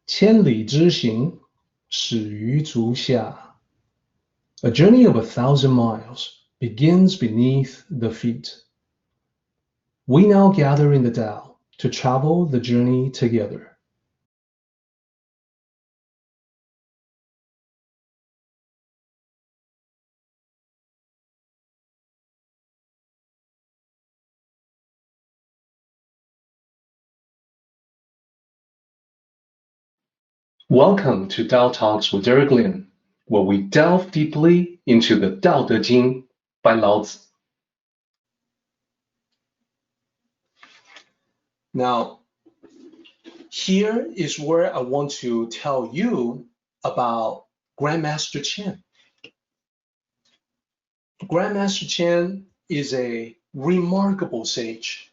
千里之行，始于足下. A journey of 1,000 miles begins beneath the feet. We now gather in the Tao to travel the journey together. Welcome to Tao Talks with Derek Lin, where we delve deeply into the Tao Te Ching by Lao Tzu. Now, here is where I want to tell you about Grandmaster Chen. Grandmaster Chen is a remarkable sage,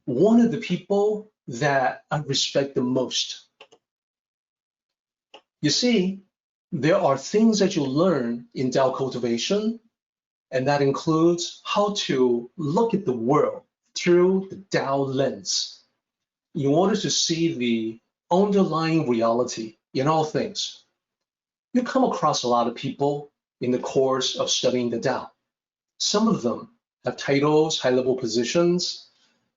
one of the people that I respect the most. You see, there are things that you learn in Tao Cultivation, and that includes how to look at the world through the Tao lens in order to see the underlying reality in all things. You come across a lot of people in the course of studying the Tao. Some of them have titles, high-level positions,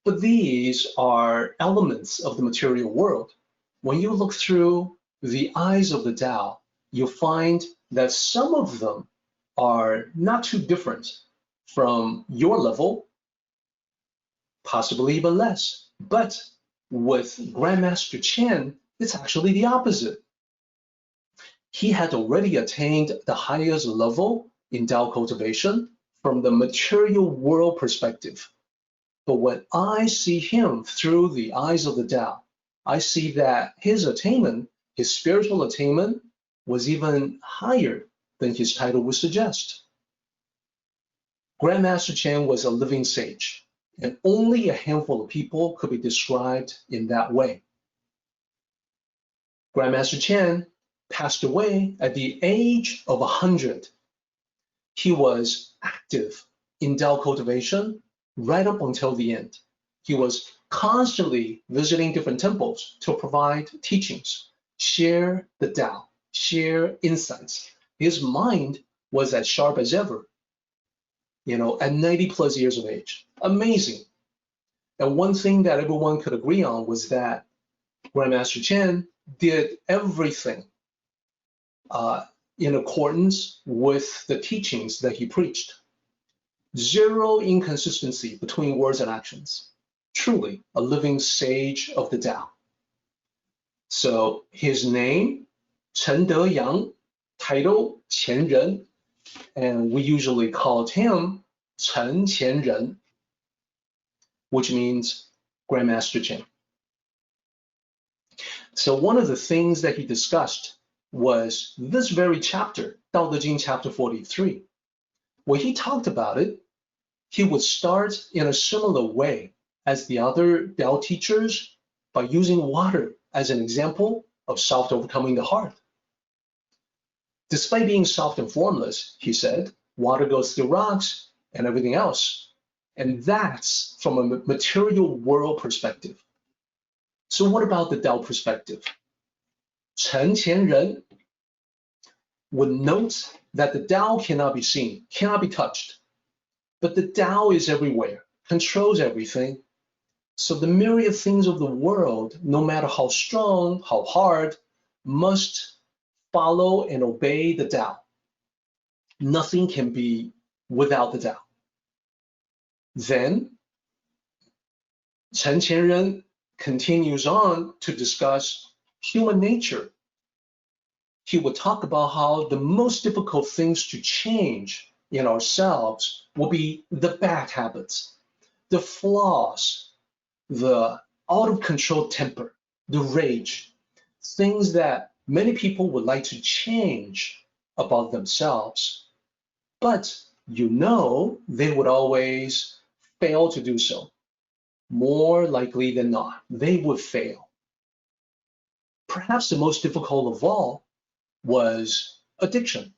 but these are elements of the material world. When you look through the eyes of the Tao, you'll find that some of them are not too different from your level, possibly even less. But with Grandmaster Chen, it's actually the opposite. He had already attained the highest level in Tao cultivation from the material world perspective. But when I see him through the eyes of the Tao, I see that his attainment, his spiritual attainment, was even higher than his title would suggest. Grandmaster Chen was a living sage, and only a handful of people could be described in that way. Grandmaster Chen passed away at the age of 100. He was active in Tao cultivation right up until the end. He was constantly visiting different temples to provide teachings, share the Tao, share insights. His mind was as sharp as ever, at 90 plus years of age. Amazing. And one thing that everyone could agree on was that Grandmaster Chen did everything in accordance with the teachings that he preached. Zero inconsistency between words and actions. Truly a living sage of the Tao. So his name, Chen Deyang, title, Qian Ren, and we usually called him Chen Qian Ren, which means Grandmaster Chen. So one of the things that he discussed was this very chapter, Tao Te Ching chapter 43. When he talked about it, he would start in a similar way as the other Tao teachers by using water as an example of soft overcoming the hard. Despite being soft and formless, he said, water goes through rocks and everything else. And that's from a material world perspective. So what about the Tao perspective? Chen Qianren would note that the Tao cannot be seen, cannot be touched. But the Tao is everywhere, controls everything. So the myriad things of the world, no matter how strong, how hard, must follow and obey the Tao. Nothing can be without the Tao. Then Chen Qianren continues on to discuss human nature. He would talk about how the most difficult things to change in ourselves will be the bad habits, the flaws, the out of control temper, the rage, things that many people would like to change about themselves, but they would always fail to do so. More likely than not, they would fail. Perhaps the most difficult of all was addiction.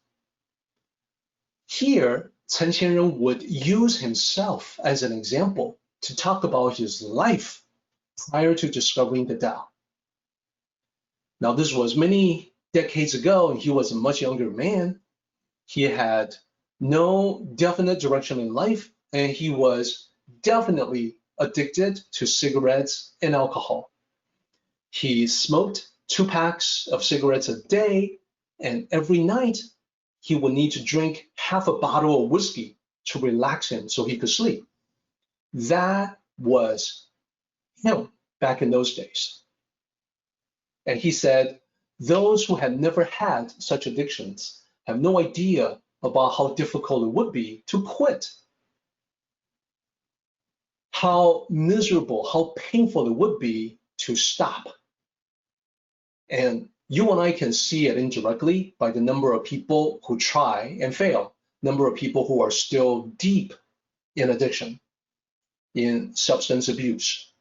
Here, Chen Qianren would use himself as an example to talk about his life prior to discovering the Tao. Now, this was many decades ago, and he was a much younger man. He had no definite direction in life, and he was definitely addicted to cigarettes and alcohol. He smoked 2 packs of cigarettes a day, and every night he would need to drink half a bottle of whiskey to relax him so he could sleep. That was him back in those days. And he said, those who had never had such addictions have no idea about how difficult it would be to quit, how miserable, how painful it would be to stop. And you and I can see it indirectly by the number of people who try and fail, number of people who are still deep in addiction, in substance abuse.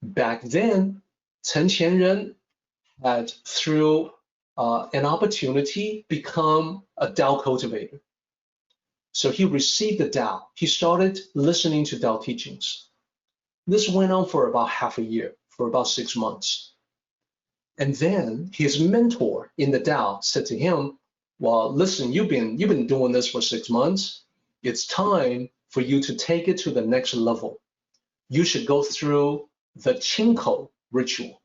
Back then, Chen Qianren had, through an opportunity, become a Tao cultivator. So he received the Tao. He started listening to Tao teachings. This went on for about half a year, for about 6 months. And then his mentor in the Tao said to him, well, listen, you've been doing this for 6 months. It's time for you to take it to the next level. You should go through the Qingkou ritual.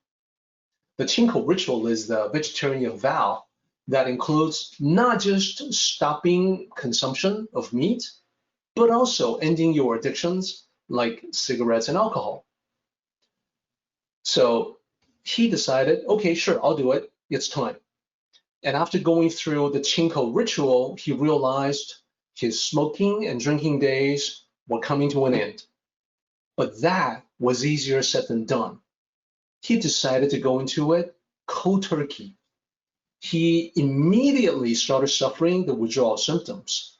The Qingkou ritual is the vegetarian vow that includes not just stopping consumption of meat, but also ending your addictions like cigarettes and alcohol. So he decided, okay, sure, I'll do it. It's time. And after going through the Qingkou ritual, he realized his smoking and drinking days were coming to an end. But that was easier said than done. He decided to go into it cold turkey. He immediately started suffering the withdrawal symptoms.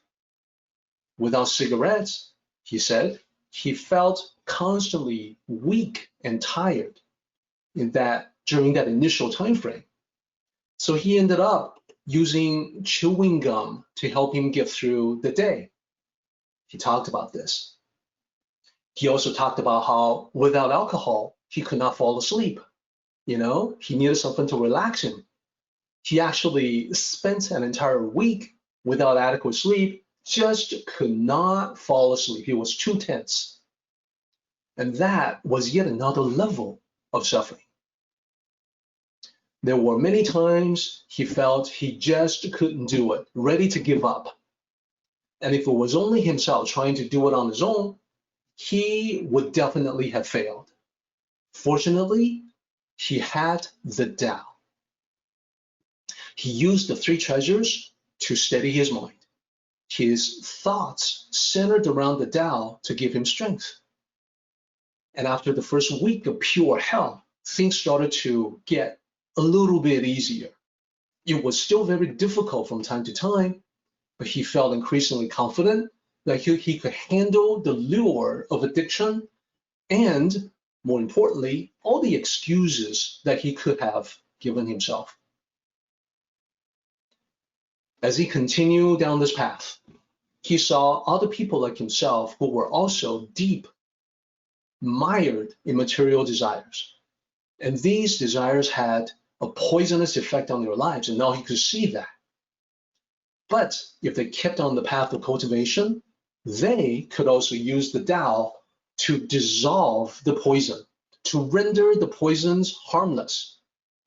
Without cigarettes, he said, he felt constantly weak and tired during that initial time frame. So he ended up using chewing gum to help him get through the day. He talked about this. He also talked about how without alcohol, he could not fall asleep. He needed something to relax him. He actually spent an entire week without adequate sleep, just could not fall asleep. He was too tense. And that was yet another level of suffering. There were many times he felt he just couldn't do it, ready to give up. And if it was only himself trying to do it on his own, he would definitely have failed. Fortunately, he had the Tao. He used the 3 treasures to steady his mind. His thoughts centered around the Tao to give him strength. And after the first week of pure hell, things started to get a little bit easier. It was still very difficult from time to time, but he felt increasingly confident that he could handle the lure of addiction and, more importantly, all the excuses that he could have given himself. As he continued down this path, he saw other people like himself who were also deep, mired in material desires. And these desires had a poisonous effect on their lives, and now he could see that. But if they kept on the path of cultivation, they could also use the Tao to dissolve the poison, to render the poisons harmless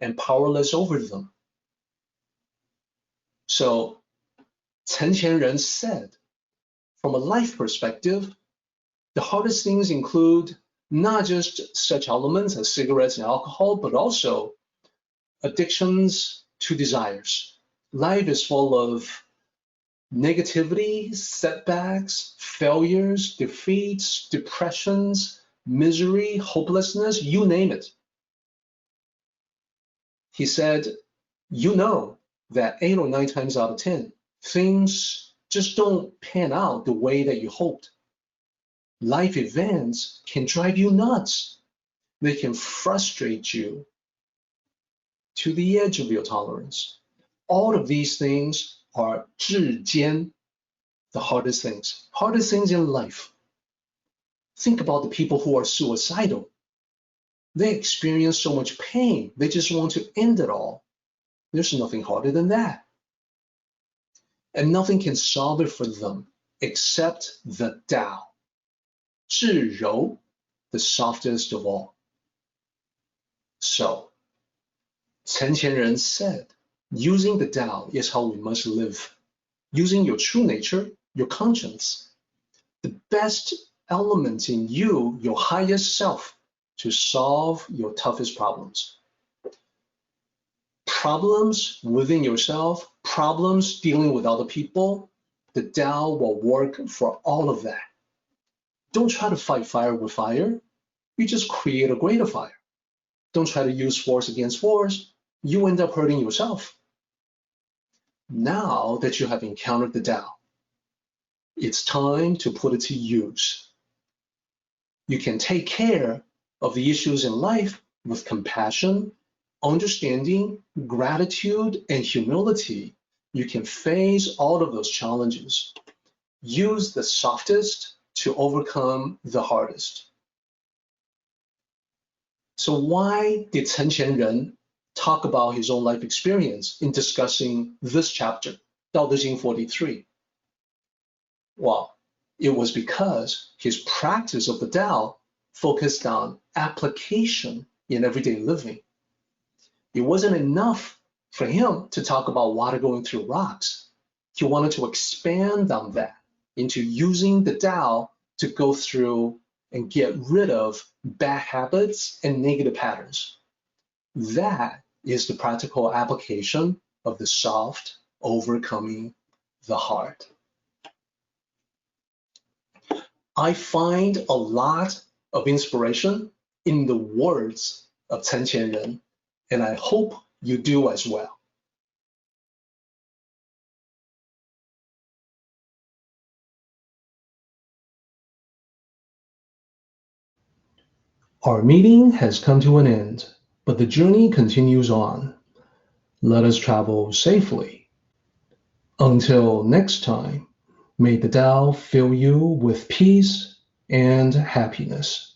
and powerless over them. So Chen Qianren said, from a life perspective, the hardest things include not just such elements as cigarettes and alcohol, but also addictions to desires. Life is full of negativity, setbacks, failures, defeats, depressions, misery, hopelessness, you name it. He said, that 8 or 9 times out of 10, things just don't pan out the way that you hoped. Life events can drive you nuts. They can frustrate you to the edge of your tolerance. All of these things are 至坚, the hardest things in life. Think about the people who are suicidal. They experience so much pain, they just want to end it all. There's nothing harder than that. And nothing can solve it for them except the Tao, 至柔, the softest of all. So, Chen Qianren said, using the Tao is how we must live. Using your true nature, your conscience, the best element in you, your highest self, to solve your toughest problems. Problems within yourself, problems dealing with other people, the Tao will work for all of that. Don't try to fight fire with fire. You just create a greater fire. Don't try to use force against force. You end up hurting yourself. Now that you have encountered the Tao, it's time to put it to use. You can take care of the issues in life with compassion, understanding, gratitude, and humility. You can face all of those challenges. Use the softest to overcome the hardest. So why did Chen Qianren talk about his own life experience in discussing this chapter, 道德经 43? Well, it was because his practice of the Tao focused on application in everyday living. It wasn't enough for him to talk about water going through rocks. He wanted to expand on that into using the Tao to go through and get rid of bad habits and negative patterns. That is the practical application of the soft overcoming the hard. I find a lot of inspiration in the words of Chen Qianren, and I hope you do as well. Our meeting has come to an end, but the journey continues on. Let us travel safely. Until next time, may the Tao fill you with peace and happiness.